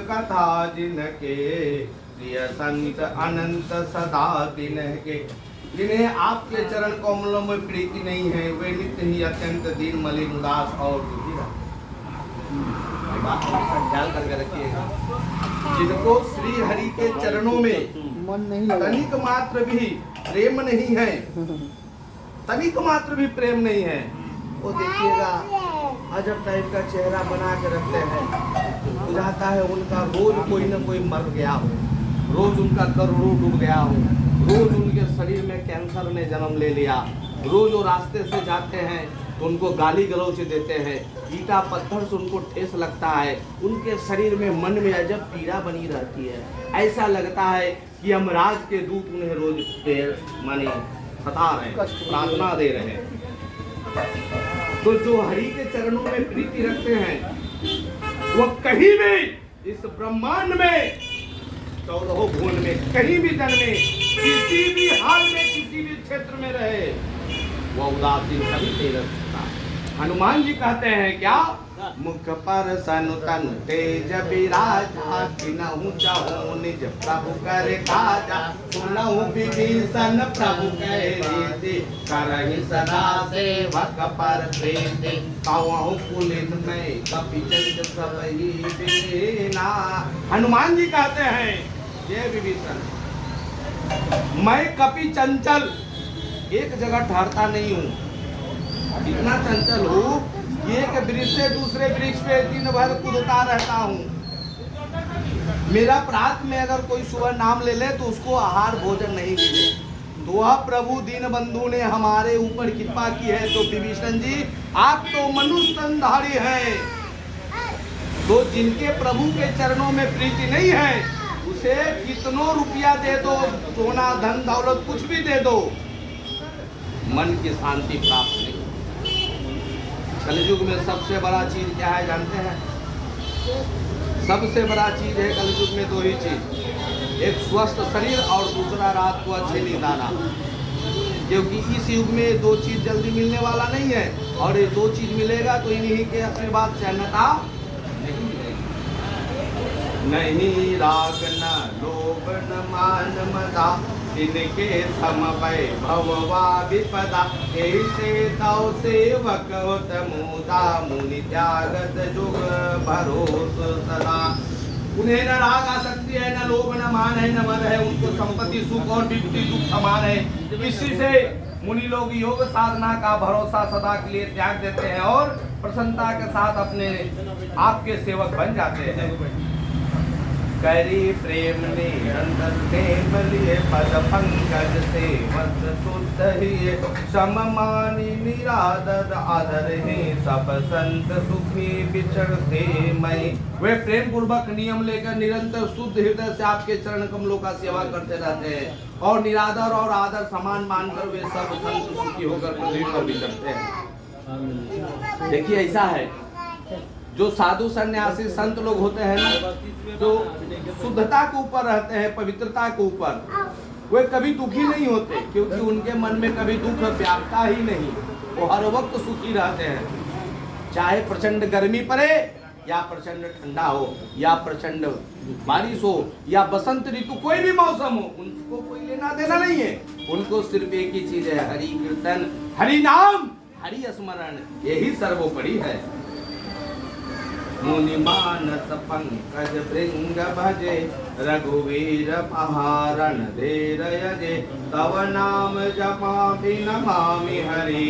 कथा जिनके, प्रिय संत अनंत सदा तिनके। जिन्हें आपके चरण कमलों में प्रीति नहीं है, वे नित्य ही अत्यंत दीन मलिन उदास और दुखी रहते। बात को ख्याल करके रखिएगा। जिनको श्री हरि के चरणों में मन नहीं लगा, तनिक मात्र भी प्रेम नहीं है, तनिक मात्र भी प्रेम नहीं है, वो देखिएगा अजब टाइप का चेहरा बना के रखते हैं। बुझाता है उनका रोज कोई न कोई मर गया हो, रोज उनका करोड़ों डूब गया हो, रोज उनके शरीर में कैंसर ने जन्म ले लिया, रोज वो रास्ते से जाते हैं तो उनको गाली गलौज देते हैं, ईटा पत्थर से उनको ठेस लगता है, उनके शरीर में मन में अजब पीड़ा बनी रहती है। ऐसा लगता है कि यमराज के दूत उन्हें रोज माने सता रहे हैं, प्रार्थना दे रहे हैं। तो जो हरि के चरणों में प्रीति रखते हैं, वो कहीं भी इस ब्रह्मांड में 14 भुवन में कहीं भी जन्मे, किसी भी हाल में किसी भी क्षेत्र में रहे, वो उदासीन कभी नहीं रह सकता। हनुमान जी कहते हैं क्या, मुख पर सन तन तेज विराजा, किनहु चाहु निज प्रभु कर काजा, सुनहु विभीषण प्रभु कह रीति, करहि सदा सेवक पर प्रीति, कवहु पुलिस में कपि चंचल सबहि बीना। हनुमान जी कहते हैं, ये विभीषण, मैं कपि चंचल एक जगह ठहरता नहीं हूँ, इतना चंचल हूँ कि एक वृक्ष से दूसरे वृक्ष पे दिन भर कूदता रहता हूँ। मेरा प्रात में अगर कोई सुबह नाम ले ले तो उसको आहार भोजन नहीं मिले। तो वह प्रभु दीन बंधु ने हमारे ऊपर कृपा की है। तो विभीषण जी, आप तो मनुष्य तनधारी हैं, तो जिनके प्रभु के चरणों में प्रीति नहीं है, उसे कितनों रुपया दे दो, सोना धन दौलत कुछ भी दे दो, मन की शांति प्राप्त नहीं। कलयुग में सबसे बड़ा चीज क्या है जानते हैं? सबसे बड़ा चीज है कलयुग में दो ही चीज, एक स्वस्थ शरीर और दूसरा रात को अच्छी नींद आना। क्योंकि इस युग में दो चीज जल्दी मिलने वाला नहीं है, और ये दो चीज मिलेगा तो इन्हीं के आशीर्वाद से अन्यथा नहीं। राग न लोभ न मान मदा, इनके सम भववा विपदा, ऐसे तव सेवक होत मुदा, मुनि त्यागत जुग भरोस सदा। उन्हें न राग आसक्ति है, न लोभ न मान है, न मद है, उनको संपत्ति सुख और विपत्ति दुख समान है। इसी से मुनि लोग योग साधना का भरोसा सदा के लिए त्याग देते हैं और प्रसन्नता के साथ अपने आपके सेवक बन जाते हैं। करी प्रेम निरंतर प्रेम लिए, पद पंकज से मत शुद्ध ही, सम मानी निरादर आदर ही, सब संत सुखी विचरते मई। वे प्रेम पूर्वक नियम लेकर निरंतर शुद्ध हृदय से आपके चरण कमलों का सेवा करते रहते हैं, और निरादर और आदर समान मानकर वे सब संत सुखी होकर पृथ्वी पर विचरते हैं। देखिए ऐसा है, जो साधु सन्यासी संत लोग होते हैं ना, जो शुद्धता के ऊपर रहते हैं, पवित्रता के ऊपर, वे कभी दुखी नहीं होते, क्योंकि उनके मन में कभी दुख व्यापता ही नहीं। वो हर वक्त सुखी रहते हैं, चाहे प्रचंड गर्मी पड़े या प्रचंड ठंडा हो, या प्रचंड बारिश हो, या बसंत ऋतु, कोई भी मौसम हो, उनको कोई लेना देना नहीं है। उनको सिर्फ एक ही चीज है, हरि कीर्तन, हरि नाम, हरि स्मरण, यही सर्वोपरि है। मुनि मानस पंकज भृंग भजे, रघुवीर पहारण धीर यजे, तव नाम जपामि नमामि हरि,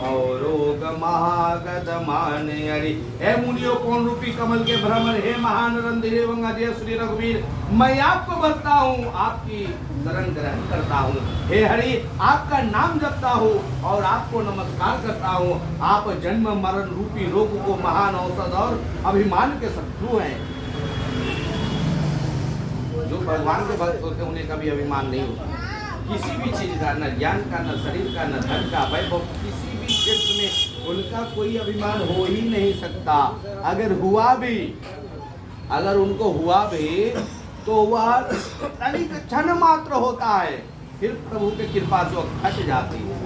औरोग महागद माने हरि। हे मुनियों, कौन रूपी कमल के भ्रमर, हे महान रणधीर एवं अजय श्री रघुवीर, मैं आपको बसता हूँ, आपकी शरण ग्रहण करता हूँ। हे हरि, आपका नाम जपता हूँ और आपको नमस्कार करता हूँ। आप जन्म मरण रूपी रोग को महान औषध और अभिमान के शत्रु हैं। जो भगवान के भक्त होते हैं उन्हें कभी अभिमान नहीं होता, किसी भी चीज का, न ज्ञान का, न शरीर का, न धन का, वैभव, किसी भी क्षेत्र में उनका कोई अभिमान हो ही नहीं सकता। अगर हुआ भी, अगर उनको हुआ भी तो वह क्षण मात्र होता है, फिर प्रभु की कृपा से घट जाती है।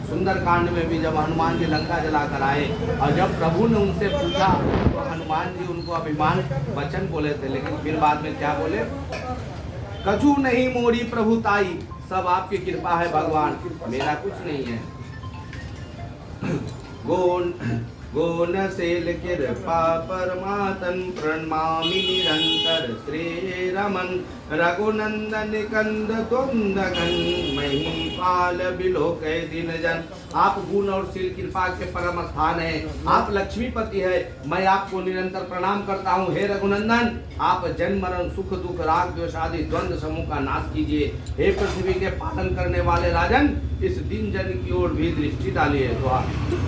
सुंदर कांड में भी जब हनुमान जी लंका जलाकर आए और जब प्रभु ने उनसे पूछा तो हनुमान जी उनको अभिमान वचन बोले थे, लेकिन फिर बाद में क्या बोले, कछु नहीं मोरी प्रभुताई, सब आपकी कृपा है भगवान, मेरा कुछ नहीं है। गोन सेल कृपा परमातन प्रणमामि निरंतर श्री रमन रघुनंदन कंद तुंदगन महिपाल बिलोकै दिन जन। आप गुण और शील कृपा के परम स्थान है, आप लक्ष्मीपति है, मैं आपको निरंतर प्रणाम करता हूँ। हे रघुनंदन, आप जन्म मरण सुख दुख राग द्वेष आदि द्वंद्व समूह का नाश कीजिए। हे पृथ्वी के पालन करने वाले राजन, इस दिन जन की ओर भी दृष्टि डालिए। तो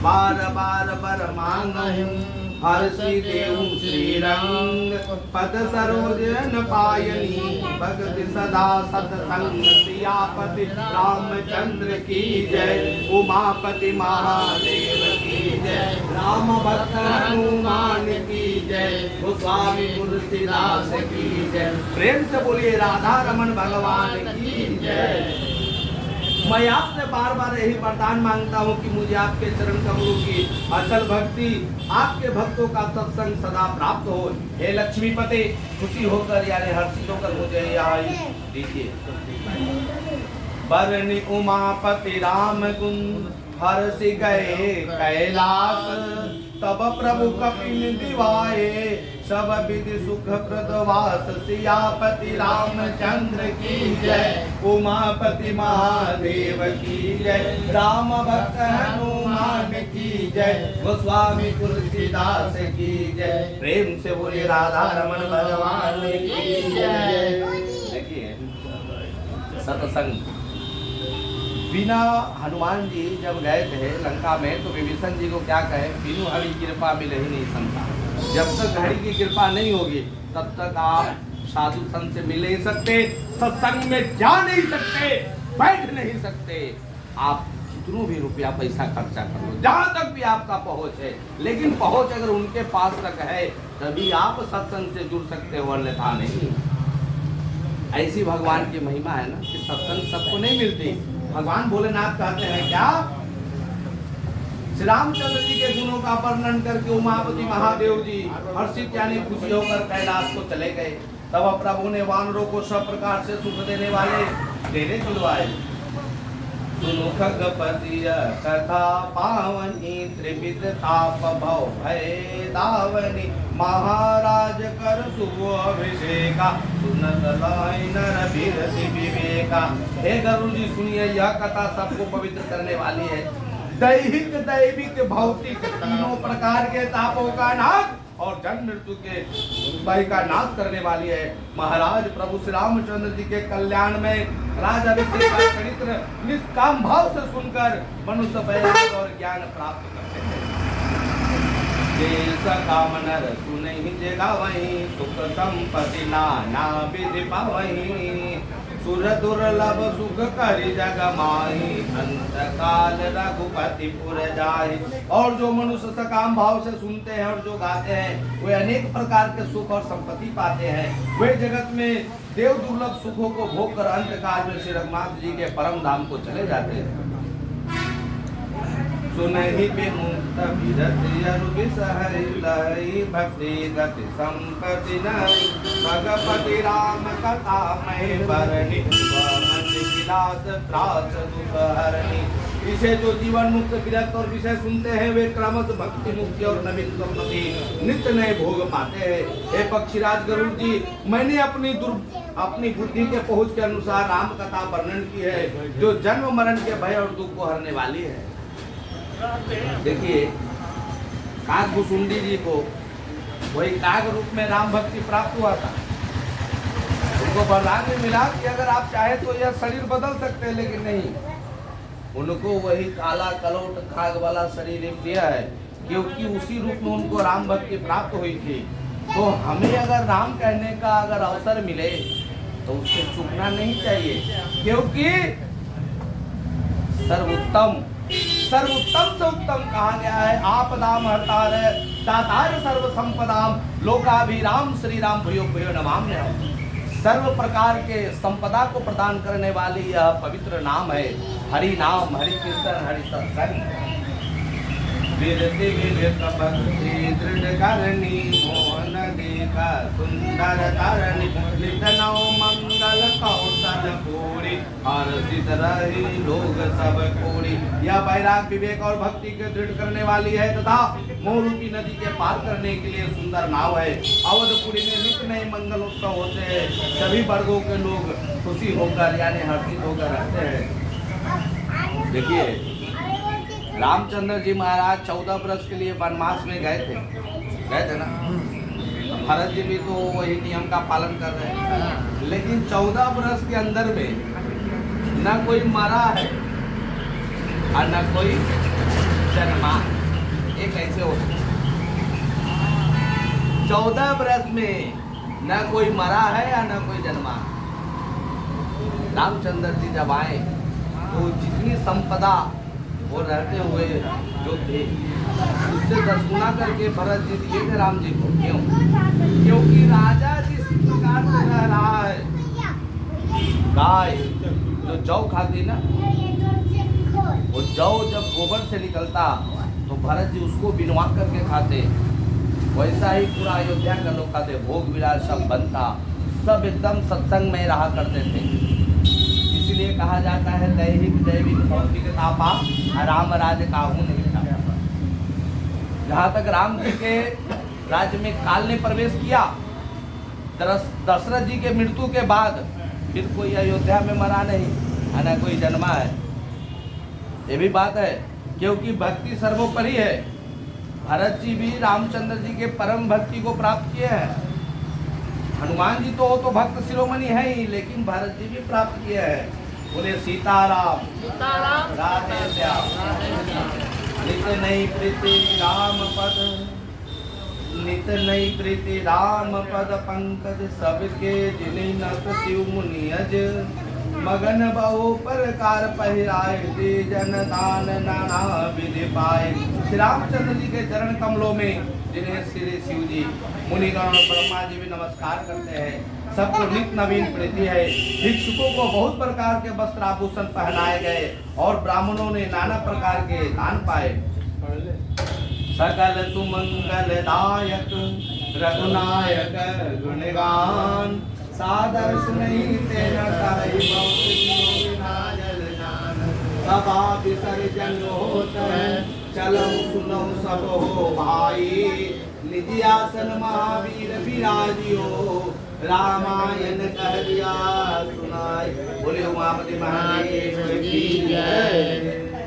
बार बार बर मांगहूँ हर्षि देहु श्री रंग, पद सरोजन पायनी भगति सदा सतसंग। सियापति रामचंद्र की जय, उमापति महादेव की जय, राम भक्त हनुमान की जय, गोस्वामी तुलसीदास की जय। प्रेम से बोलिए राधा रमन भगवान की जय। मैं आपसे बार बार यही वरदान मांगता हूँ कि मुझे आपके चरण कमलों की अचल भक्ति, आपके भक्तों का सत्संग सदा प्राप्त हो। हे लक्ष्मीपति, खुशी होकर यानी हर्षित होकर मुझे यहाँ दीजिए। बरनि उमापति राम गुण हर्षि गए कैलास, तब प्रभु कपिल दिवाए सब विधि सुख प्रदवास। सियापति रामचंद्र की जय, उमापति महादेव की जय, राम भक्त हनुमान की जय, गोस्वामी तुलसीदास की जय। प्रेम से बोलिए राधा रमन भगवान की जय। देखिए सत्संग बिना हनुमान जी जब गए थे लंका में तो विभीषण जी को क्या कहे, बिनु हरि कृपा मिले ही नहीं संता। जब तक हरि की कृपा नहीं होगी तब तक आप साधु संत से मिल नहीं सकते, सत्संग में जा नहीं सकते, बैठ नहीं सकते। आप कितनों भी रुपया पैसा खर्चा कर लो, जहाँ तक भी आपका पहुँच है, लेकिन पहुँच अगर उनके पास तक है तभी आप सत्संग से जुड़ सकते हो, अन्यथा नहीं। ऐसी भगवान की महिमा है ना कि सत्संग सबको नहीं मिलती। भगवान भोलेनाथ कहते हैं क्या, श्री रामचंद्र जी के गुणों का वर्णन करके उमापति महादेव जी हर्षित यानी खुशी होकर कैलाश को चले गए। तब प्रभु ने वानरों को सब प्रकार से सुख देने वाले डेरे खुलवाए। सुनो खगपति कथा पावनी, त्रिविध ताप भव भय दावनी, महाराज कर शुभ अभिषेका, सुनत लय नर बिरति विवेका। हे गरुड़ जी सुनिए, यह कथा सबको पवित्र करने वाली है। दैहिक दैविक भौतिक तीनों प्रकार के तापों का नाश और जन्म मृत्यु के भय का नाश करने वाली है। महाराज प्रभु श्री रामचंद्र जी के कल्याण में राजा अभिषेक का चरित्र निष्काम भाव से सुनकर मनुष्य वैराग्य और ज्ञान प्राप्त करते हैं। काम नर सुनहि जगावहि, सुख संपत्ति नाना विधि पावहि, सुर दुर्लभ सुख करि जग माहि, अंत काल रघुपति पुर जाहि। और जो मनुष्य सकाम भाव से सुनते हैं और जो गाते हैं वे अनेक प्रकार के सुख और संपत्ति पाते हैं। वे जगत में देव दुर्लभ सुखों को भोग कर अंत काल में श्री रघुनाथ जी के परम धाम को चले जाते हैं। सुनहि विमुक्त विरति अरु बिसहरि लहरि, भक्ति गति संपत्ति नहि, भगपति राम कथा महि बरनि, मंद विलास त्रास दुख हरनि। इसे जो जीवन मुक्त विरक्त और विषय सुनते हैं वे क्रमश भक्ति मुक्ति और नवीन संपत्ति नित्य नए भोग पाते हैं। हे पक्षीराज गरुड़ जी, मैंने अपनी बुद्धि के पहुँच के अनुसार राम कथा वर्णन की है, जो जन्म मरण के भय और दुख को हरने वाली है। देखिए काकभुसुंडी जी को वही काग रूप में राम भक्ति प्राप्त हुआ था। उनको वरदान में मिला कि अगर आप चाहे तो यह शरीर बदल सकते हैं, लेकिन नहीं, उनको वही काला कलोट काग वाला शरीर दिया है, क्योंकि उसी रूप में उनको राम भक्ति प्राप्त हुई थी। तो हमें अगर राम कहने का अगर अवसर मिले तो उससे चूकना नहीं चाहिए, क्योंकि सर्वोत्तम से उत्तम कहा गया है। आपदाम हरतार दातार सर्व संपदाम, लोकाभिराम श्री राम भूयो भूयो नमाम्यहम्। सर्व प्रकार के संपदा को प्रदान करने वाली यह पवित्र नाम है। हरि नाम, हरि कीर्तन, हरि सत्संग। विरति विरत भक्ति दृढ़ करनी, मोहन देखा सुंदर तरणी, नित नव मंगल कौशल पूरी, हर्षित रही लोग सब कोरी। यह वैराग, विवेक और भक्ति के दृढ़ करने वाली है तथा मोह रूपी नदी के पार करने के लिए सुंदर नाव है। अवधपुरी में नित्य नए मंगल उत्सव होते हैं। सभी वर्गों के लोग खुशी होकर यानी हर्षित होकर रहते हैं। देखिए, रामचंद्र जी महाराज 14 वर्ष के लिए वनवास में गए थे ना। भरत जी भी तो वही नियम का पालन कर रहे हैं, लेकिन 14 वर्ष के अंदर में न कोई मरा है और न कोई जन्मा। ये कैसे हो? 14 वर्ष में न कोई मरा है या न कोई जन्मा। रामचंद्र जी जब आए तो जितनी संपदा वो रहते हुए जो थे उससे 10 गुना करके भरत जी दिए थे राम जी को। क्यों? क्योंकि राजा जिस प्रकार से रह रहा है, गाय जो जौ खाती ना, वो जौ जब गोबर से निकलता तो भरत जी उसको बिनवा करके खाते। वैसा ही पूरा अयोध्या का लोग खाते। भोग विलास सब बनता, सब एकदम सत्संग में रहा करते थे। इसलिए कहा जाता है दैहिक दैविक भौतिक तापा राम राज्य काहू नहीं था। जहाँ तक राम जी के राज्य में काल ने प्रवेश किया, दशरथ जी के मृत्यु के बाद फिर कोई अयोध्या में मरा नहीं है ना कोई जन्मा है। ये भी बात है, क्योंकि भक्ति सर्वोपरि है। भरत जी भी रामचंद्र जी के परम भक्ति को प्राप्त किए हैं। हनुमान जी तो भक्त शिरोमणि है ही, लेकिन भरत जी भी प्राप्त किए हैं। बोले सीताराम सीताराम राधे श्याम। नित नई प्रीति राम पद, नित नई प्रीति राम पद पंकज, सबके जिन्हीं नत शिव मुनि अज, मगन बहु प्रकार पहिराए, दे जन दान नाना विधि पाए। श्री रामचंद्र जी के चरण कमलों में जिन्हें श्री शिव जी, मुनिगण और ब्रह्मा जी भी नमस्कार करते हैं। सबको नित्य नवीन प्रीति है। भिक्षुकों को बहुत प्रकार के वस्त्र आभूषण पहनाए गए और ब्राह्मणों ने नाना प्रकार के दान पाए। सकल सुमंगल दायक रघुनायक गुणगान, सादर नहीं तेरा ताई सभा विसर्जन होत है, चलो सुनो सब हो भाई, निज आसन महावीर विराजियो, रामायण कह दिया सुनाई। बोले उमापति महादेव की जय।